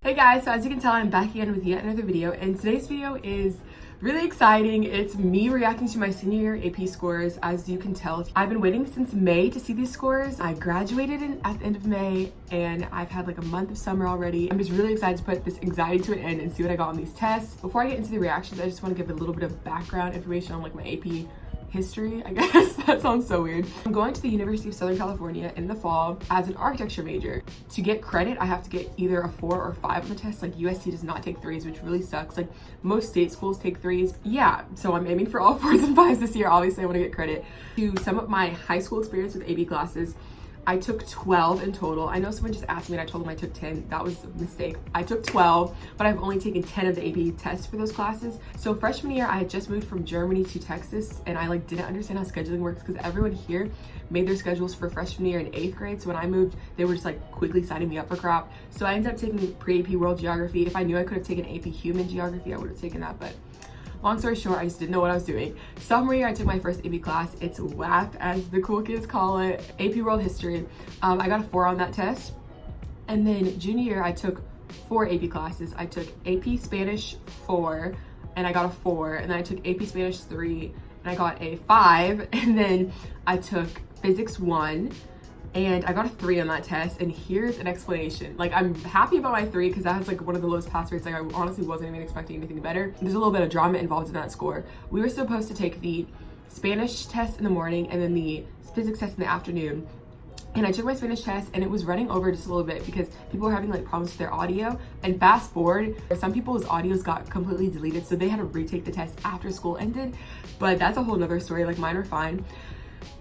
Hey guys, so as you can tell, I'm back again with yet another video, and today's video is really exciting. It's me reacting to my senior year AP scores. As you can tell, I've been waiting since May to see these scores. I graduated at the end of May, and I've had like a month of summer already. I'm just really excited to put this anxiety to an end and see what I got on these tests. Before I get into the reactions, I just want to give a little bit of background information on like my AP history, I guess. That sounds so weird. I'm going to the University of Southern California in the fall as an architecture major. To get credit, I have to get either a 4 or 5 on the test. Like USC does not take 3s, which really sucks. Like most state schools take 3s. Yeah, so I'm aiming for all 4s and 5s this year. Obviously, I want to get credit. To sum up my high school experience with AP classes, I took 12 in total. I know someone just asked me and I told them I took 10. That was a mistake. I took 12, but I've only taken 10 of the AP tests for those classes. So freshman year, I had just moved from Germany to Texas, and I like didn't understand how scheduling works because everyone here made their schedules for freshman year in 8th grade. So when I moved, they were just like quickly signing me up for crap. So I ended up taking pre-AP World Geography. If I knew I could have taken AP Human Geography, I would have taken that, but long story short, I just didn't know what I was doing. Sophomore year, I took my first AP class. It's WAP, as the cool kids call it, AP World History. I got a 4 on that test. And then junior year, I took 4 AP classes. I took AP Spanish 4, and I got a 4. And then I took AP Spanish 3, and I got a 5. And then I took Physics 1, and I got a 3 on that test. And here's an explanation. Like, I'm happy about my 3 because that has like one of the lowest pass rates. Like, I honestly wasn't even expecting anything better. There's a little bit of drama involved in that score. We were supposed to take the Spanish test in the morning and then the physics test in the afternoon. And I took my Spanish test and it was running over just a little bit because people were having like problems with their audio. And fast forward, some people's audios got completely deleted, so they had to retake the test after school ended. But that's a whole nother story. Like, mine are fine.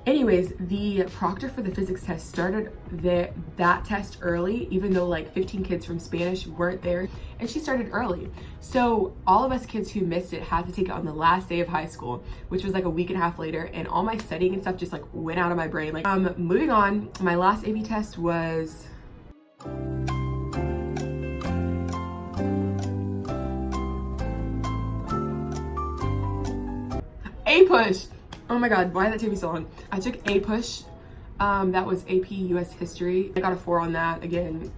Anyways, the proctor for the physics test started that test early, even though like 15 kids from Spanish weren't there, and she started early. So all of us kids who missed it had to take it on the last day of high school, which was like a week and a half later, and all my studying and stuff just like went out of my brain. Like, moving on, my last AP test was A-Push. Oh my god, why did that take me so long? I took A-Push. That was AP US History. I got a 4 on that. Again,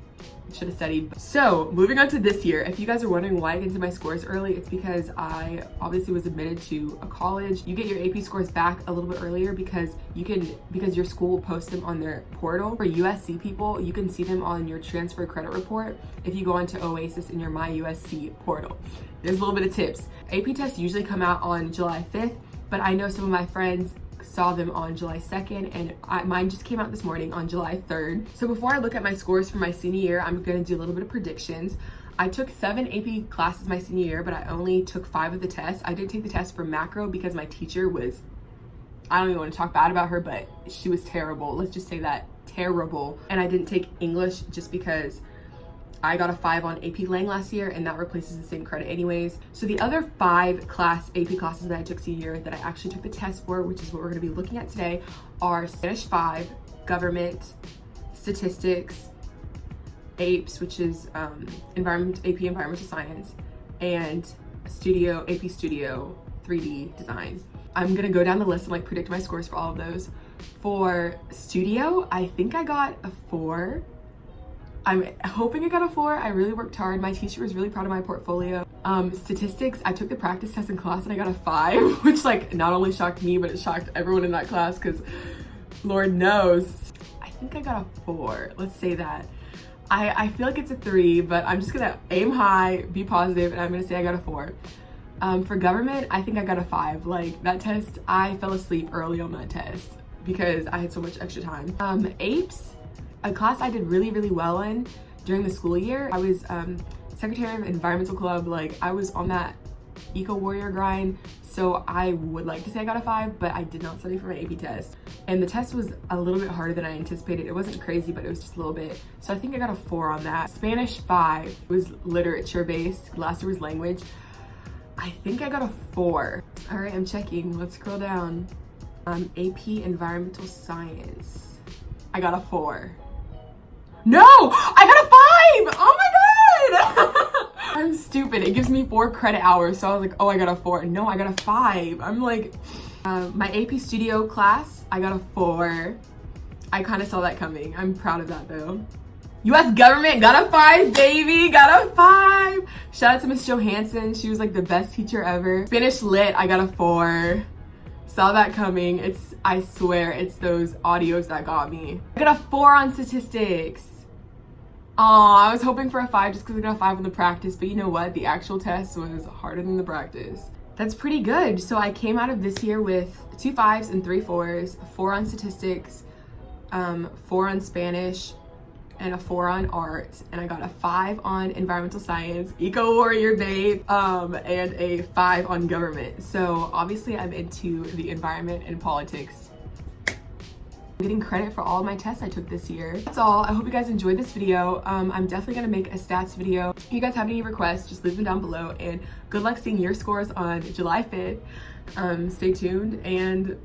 should have studied. So, moving on to this year. If you guys are wondering why I get into my scores early, it's because I obviously was admitted to a college. You get your AP scores back a little bit earlier because your school will post them on their portal. For USC people, you can see them on your transfer credit report if you go onto Oasis in your My USC portal. There's a little bit of tips. AP tests usually come out on July 5th. But I know some of my friends saw them on July 2nd, and mine just came out this morning on July 3rd. So before I look at my scores for my senior year, I'm gonna do a little bit of predictions. I took 7 AP classes my senior year, but I only took 5 of the tests. I did take the test for macro because my teacher was, I don't even want to talk bad about her, but she was terrible. Let's just say that, terrible. And I didn't take English just because I got a 5 on AP Lang last year, and that replaces the same credit anyways. So the other 5 AP classes that I took senior year that I actually took the test for, which is what we're going to be looking at today, are Spanish 5, Government, Statistics, APES, which is AP Environmental Science, and AP Studio 3D Design. I'm going to go down the list and like predict my scores for all of those. For Studio, I think I got a 4. I'm hoping I got a 4. I really worked hard. My teacher was really proud of my portfolio. Statistics, I took the practice test in class and I got a 5, which like not only shocked me, but it shocked everyone in that class because Lord knows. I think I got a 4. Let's say that. I feel like it's a 3, but I'm just gonna aim high, be positive, and I'm gonna say I got a 4. For government, I think I got a 5. Like, that test, I fell asleep early on that test because I had so much extra time. APES, a class I did really, really well in during the school year. I was secretary of environmental club. Like, I was on that eco warrior grind, so I would like to say I got a 5, but I did not study for my AP test. And the test was a little bit harder than I anticipated. It wasn't crazy, but it was just a little bit. So I think I got a 4 on that. Spanish 5 it was literature based. Last year was language. I think I got a 4. All right, I'm checking. Let's scroll down. AP Environmental Science. I got a 4. No, I got a 5! Oh my god! I'm stupid. It gives me 4 credit hours, so I was like, oh, I got a 4. No, I got a 5. I'm like, my AP Studio class, I got a 4. I kind of saw that coming. I'm proud of that though. US government, got a 5, baby, got a 5. Shout out to Miss Johansson. She was like the best teacher ever. Spanish lit, I got a 4. Saw that coming. I swear, it's those audios that got me. I got a 4 on statistics. Aw, I was hoping for a 5 just because I got a 5 on the practice, but you know what? The actual test was harder than the practice. That's pretty good. So I came out of this year with 2 5s and 3 4s, 4 on statistics, 4 on Spanish, and a 4 on art, and I got a 5 on environmental science, eco warrior babe, and a 5 on government. So obviously I'm into the environment and politics. I'm getting credit for all of my tests I took this year. That's all. I hope you guys enjoyed this video. I'm definitely gonna make a stats video. If you guys have any requests, just leave them down below, and good luck seeing your scores on July 5th. Stay tuned, and